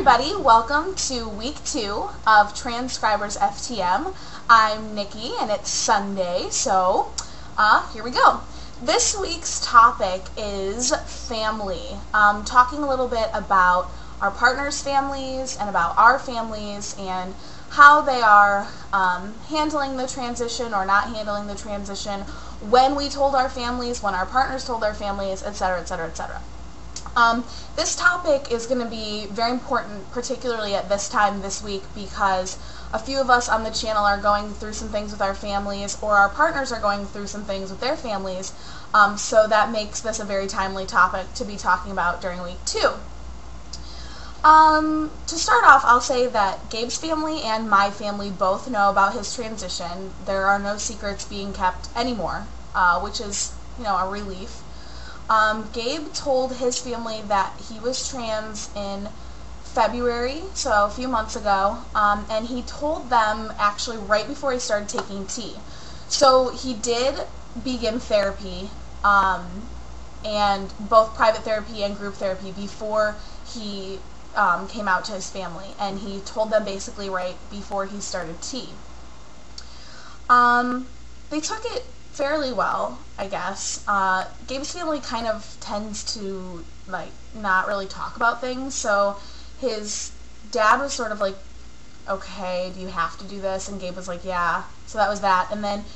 everybody, welcome to week 2 of Transcribers FTM. I'm Nikki and it's Sunday, so here we go. This week's topic is family. Talking a little bit about our partners' families and about our families and how they are handling the transition or not handling the transition, when we told our families, when our partners told our families, etc., etc., etc. This topic is going to be very important, particularly at this time this week, because a few of us on the channel are going through some things with our families, or our partners are going through some things with their families, so that makes this a very timely topic to be talking about during week 2. To start off, I'll say that Gabe's family and my family both know about his transition. There are no secrets being kept anymore, which is, a relief. Gabe told his family that he was trans in February, so a few months ago, and he told them actually right before he started taking tea. So he did begin therapy, and both private therapy and group therapy before he came out to his family, and he told them basically right before he started tea. They took it fairly well, I guess. Gabe's family kind of tends to, not really talk about things, so his dad was sort of like, okay, do you have to do this? And Gabe was like, yeah. So that was that. And then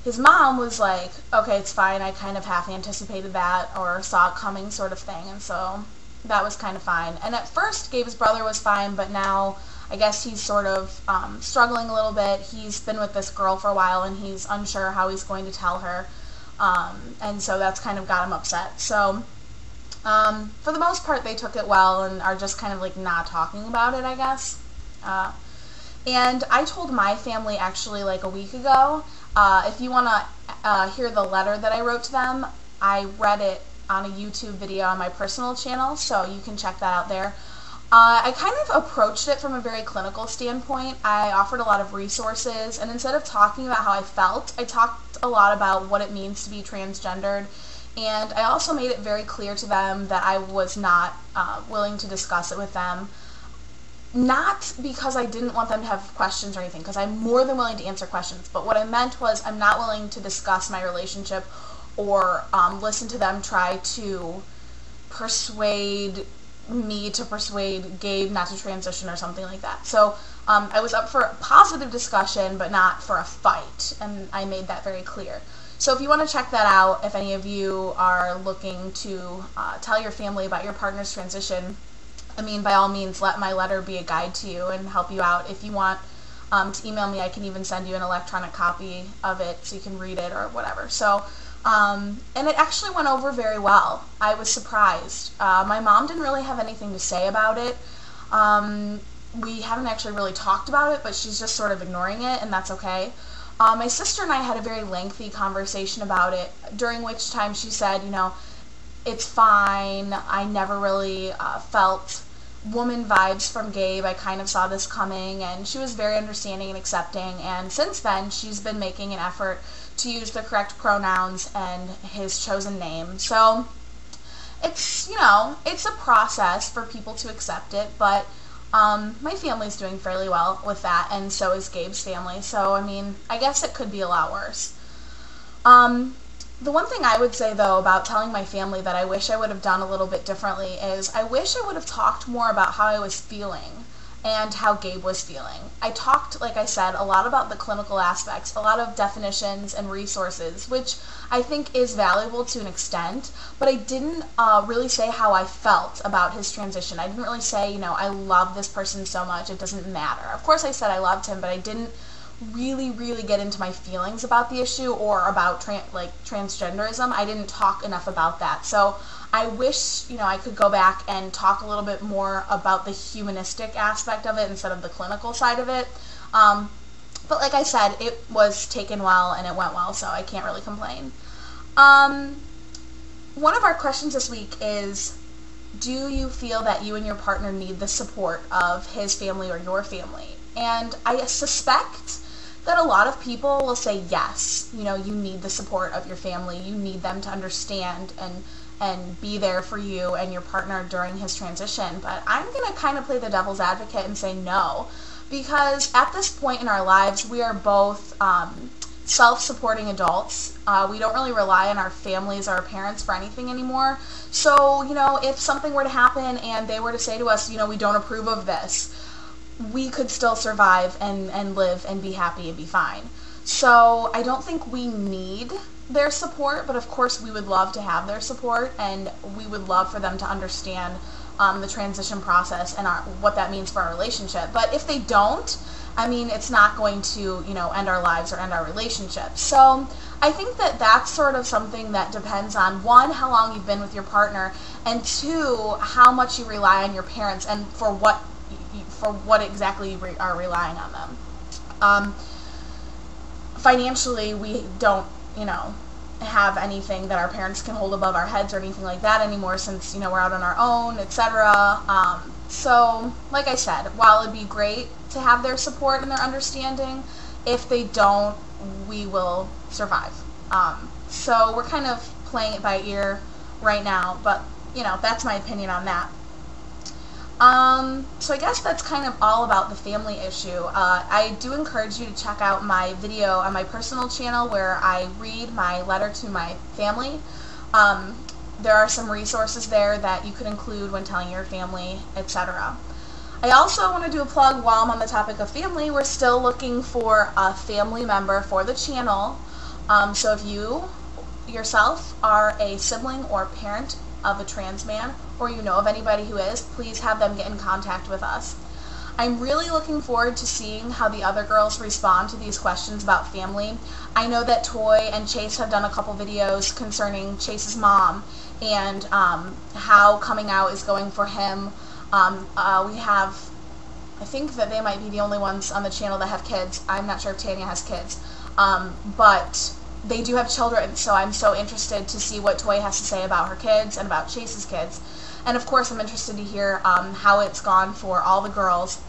his mom was like, okay, it's fine, I kind of half anticipated that, or saw it coming sort of thing, and so that was kind of fine. And at first, Gabe's brother was fine, but now I guess he's sort of struggling a little bit. He's been with this girl for a while, and he's unsure how he's going to tell her, and so that's kind of got him upset. So for the most part, they took it well and are just kind of not talking about it, I guess. And I told my family actually a week ago. If you want to hear the letter that I wrote to them, I read it on a YouTube video on my personal channel, so you can check that out there. I kind of approached it from a very clinical standpoint. I offered a lot of resources, and instead of talking about how I felt, I talked a lot about what it means to be transgendered, and I also made it very clear to them that I was not willing to discuss it with them. Not because I didn't want them to have questions or anything, because I'm more than willing to answer questions, but what I meant was I'm not willing to discuss my relationship or listen to them try to persuade me to persuade Gabe not to transition or something like that. So I was up for a positive discussion, but not for a fight, and I made that very clear. So if you want to check that out, if any of you are looking to tell your family about your partner's transition, by all means, let my letter be a guide to you and help you out. If you want to email me, I can even send you an electronic copy of it so you can read it or whatever. So and it actually went over very well. I was surprised. My mom didn't really have anything to say about it. We haven't actually really talked about it, but she's just sort of ignoring it, and that's okay. My sister and I had a very lengthy conversation about it, during which time she said, it's fine. I never really felt woman vibes from Gabe. I kind of saw this coming, and she was very understanding and accepting, and since then she's been making an effort to use the correct pronouns and his chosen name. So it's, it's a process for people to accept it, but my family's doing fairly well with that, and so is Gabe's family. So, I guess it could be a lot worse. The one thing I would say, though, about telling my family that I wish I would have done a little bit differently is I wish I would have talked more about how I was feeling and how Gabe was feeling. I talked, like I said, a lot about the clinical aspects, a lot of definitions and resources, which I think is valuable to an extent, but I didn't really say how I felt about his transition. I didn't really say, I love this person so much, it doesn't matter. Of course I said I loved him, but I didn't really get into my feelings about the issue or about transgenderism. I didn't talk enough about that. So I wish, I could go back and talk a little bit more about the humanistic aspect of it instead of the clinical side of it. But like I said, it was taken well and it went well, so I can't really complain. One of our questions this week is, do you feel that you and your partner need the support of his family or your family? And I suspect that a lot of people will say yes, you need the support of your family, you need them to understand and and be there for you and your partner during his transition. But I'm going to kind of play the devil's advocate and say no, because at this point in our lives, we are both self-supporting adults. We don't really rely on our families or our parents for anything anymore. So, if something were to happen and they were to say to us, we don't approve of this, we could still survive and live and be happy and be fine. So I don't think we need their support, but of course we would love to have their support, and we would love for them to understand the transition process and what that means for our relationship. But if they don't, it's not going to, end our lives or end our relationship. So I think that that's sort of something that depends on, one, how long you've been with your partner, and two, how much you rely on your parents and for what exactly you are relying on them. Financially, we don't, have anything that our parents can hold above our heads or anything like that anymore, since, we're out on our own, etc. So, like I said, while it'd be great to have their support and their understanding, if they don't, we will survive. So we're kind of playing it by ear right now, but, that's my opinion on that. So I guess that's kind of all about the family issue. I do encourage you to check out my video on my personal channel where I read my letter to my family. There are some resources there that you could include when telling your family, etc. I also want to do a plug while I'm on the topic of family. We're still looking for a family member for the channel. So if you yourself are a sibling or parent of a trans man, or you know of anybody who is, please have them get in contact with us. I'm really looking forward to seeing how the other girls respond to these questions about family. I know that Toy and Chase have done a couple videos concerning Chase's mom and how coming out is going for him. We have, I think that they might be the only ones on the channel that have kids. I'm not sure if Tanya has kids. But they do have children, so I'm so interested to see what Toy has to say about her kids and about Chase's kids. And of course I'm interested to hear how it's gone for all the girls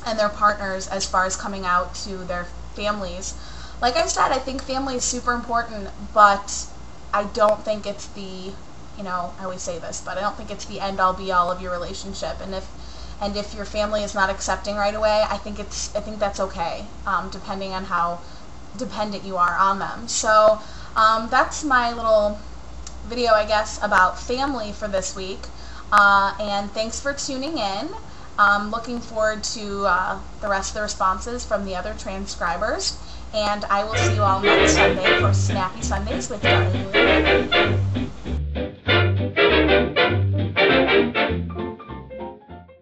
and their partners as far as coming out to their families. Like I said, I think family is super important, but I don't think it's the, I always say this, but I don't think it's the end-all be-all of your relationship. And if your family is not accepting right away, I think that's okay, depending on how dependent you are on them. So that's my little video, I guess, about family for this week. And thanks for tuning in. Looking forward to the rest of the responses from the other transcribers. And I will see you all next Sunday for Snappy Sundays with Doris.